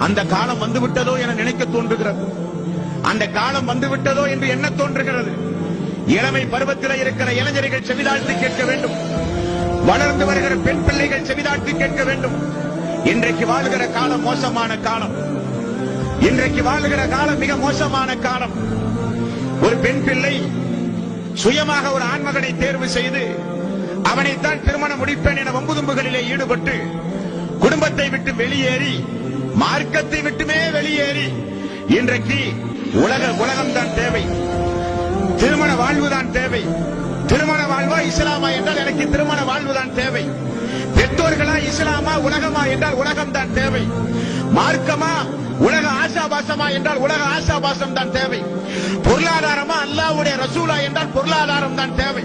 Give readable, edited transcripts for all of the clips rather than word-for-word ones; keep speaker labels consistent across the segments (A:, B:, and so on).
A: அந்த காலம் வந்துவிட்டதோ என நினைக்க தோன்றுகிறது. அந்த காலம் வந்துவிட்டதோ என்று என்ன தோன்றுகிறது. இளமை பருவத்தில் இருக்கிற இளைஞர்கள் செவிதாழ்த்தி கேட்க வேண்டும். வளர்ந்து வருகிற பெண் பிள்ளைகள் செவிதாழ்த்தி கேட்க வேண்டும். இன்றைக்கு வாழ்கிற காலம் மோசமான காலம். இன்றைக்கு வாழ்கிற காலம் மிக மோசமான காலம். ஒரு பெண் பிள்ளை சுயமாக ஒரு ஆண்மகனை தேர்வு செய்து அவனைத்தான் திருமணம் முடிப்பேன் என வம்புதும்புகளிலே ஈடுபட்டு குடும்பத்தை விட்டு வெளியேறி, மார்க்கத்தை விட்டுமே வெளியேறி, இன்றைக்கு உலகம் தான் தேவை, திருமண வாழ்வுதான் தேவை. திருமண வாழ்வா இஸ்லாமா என்றால் எனக்கு திருமண வாழ்வுதான் தேவை. பெற்றோர்களா இஸ்லாமா உலகமா என்றால் உலகம் தான் தேவை. மார்க்கமா உலக ஆசாபாசமா என்றால் உலக ஆசாபாசம் தான் தேவை. பொருளாதாரமா அல்லாஹ்வுடைய ரசூலா என்றால் பொருளாதாரம் தான் தேவை.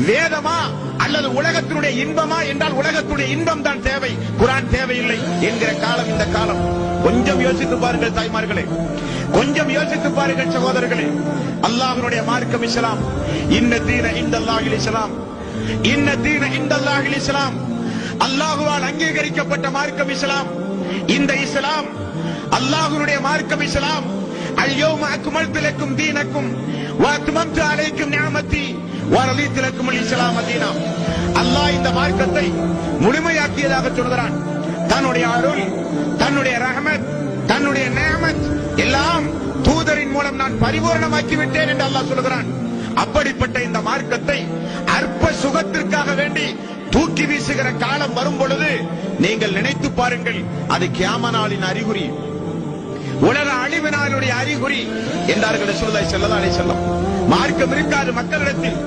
A: வேதமா அல்லது உலகத்தினுடைய இன்பமா என்றால் உலகத்துடைய இன்பம் தான் தேவை. குர்ஆன் தேவையில்லை என்கிற காலம் இந்த காலம். கொஞ்சம் யோசித்து பாருங்கள் தாய்மார்களே, கொஞ்சம் யோசித்து பாருங்கள் சகோதரர்களே. அல்லாஹ்வுடைய மார்க்கம் இஸ்லாம். இன்ன தீன இன்தல்லாஹில் இஸ்லாம். இன்ன தீன இன்தல்லாஹில் இஸ்லாம். அல்லாஹ்வால் அங்கீகரிக்கப்பட்ட மார்க்கம் இஸ்லாம். இந்த இஸ்லாம் அல்லாஹ்வுடைய மார்க்கம் இஸ்லாம். அல் யௌம அக்மல்து லக்கும் தீனக்கும் வ அத்மம்து அலைக்கும் நிஅமதி வ ரலீது லக்கும் அல் இஸ்லாம் தீனா. அல்லாஹ் இந்த மார்க்கத்தை முழுமையாக்கியதாக சொல்கிறான். தன்னுடைய அருள், தன்னுடைய ரஹ்மத், தன்னுடைய நிஅமத் எல்லாம் தூதரின் மூலம் நான் பரிபூரணமாக்கி விட்டேன் என்று அல்லாஹ் சொல்கிறான். அப்படிப்பட்ட இந்த மார்க்கத்தை அற்ப சுகத்திற்காக வேண்டி தூக்கி வீசுகிற காலம் வரும் பொழுது நீங்கள் நினைத்து பாருங்கள், அது கியாம நாளின் அறிகுறி, உலக அழிவு நாளுடைய அறிகுறி என்றார்கள் ரசூலுல்லாஹி ஸல்லல்லாஹு அலைஹி வஸல்லம். மார்க்கம் இருக்காது மக்களிடத்தில்.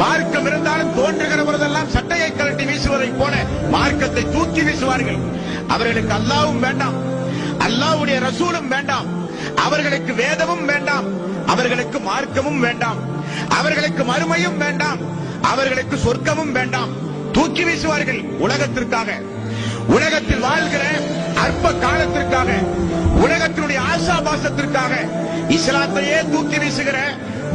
A: மார்க்கம் இருந்தாலும் தோன்றுகிற பொழுதெல்லாம் சட்டையை கழட்டி வீசுவதை போல மார்க்கத்தை தூக்கி வீசுவார்கள். அவர்களுக்கு அல்லாஹ்வும் வேண்டாம், அல்லாஹ்வுடைய ரசூலும் வேண்டாம், அவர்களுக்கு வேதமும் வேண்டாம், அவர்களுக்கு மார்க்கமும் வேண்டாம், அவர்களுக்கு மறுமையும் வேண்டாம், அவர்களுக்கு சொர்க்கமும் வேண்டாம். தூக்கி வீசுவார்கள் உலகத்திற்காக, உலகத்தில் வாழ்கிற அற்ப காலத்திற்காக, உலகத்தினுடைய ஆசாபாசத்திற்காக இஸ்லாத்தையே தூக்கி வீசுகிற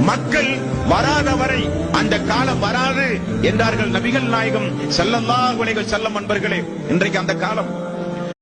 A: மக்கள் வராத வரை அந்த காலம் வராது என்றார்கள் நபிகள் நாயகம் ஸல்லல்லாஹு அலைஹி வஸல்லம். அன்பர்களே, இன்றைக்கு அந்த காலம்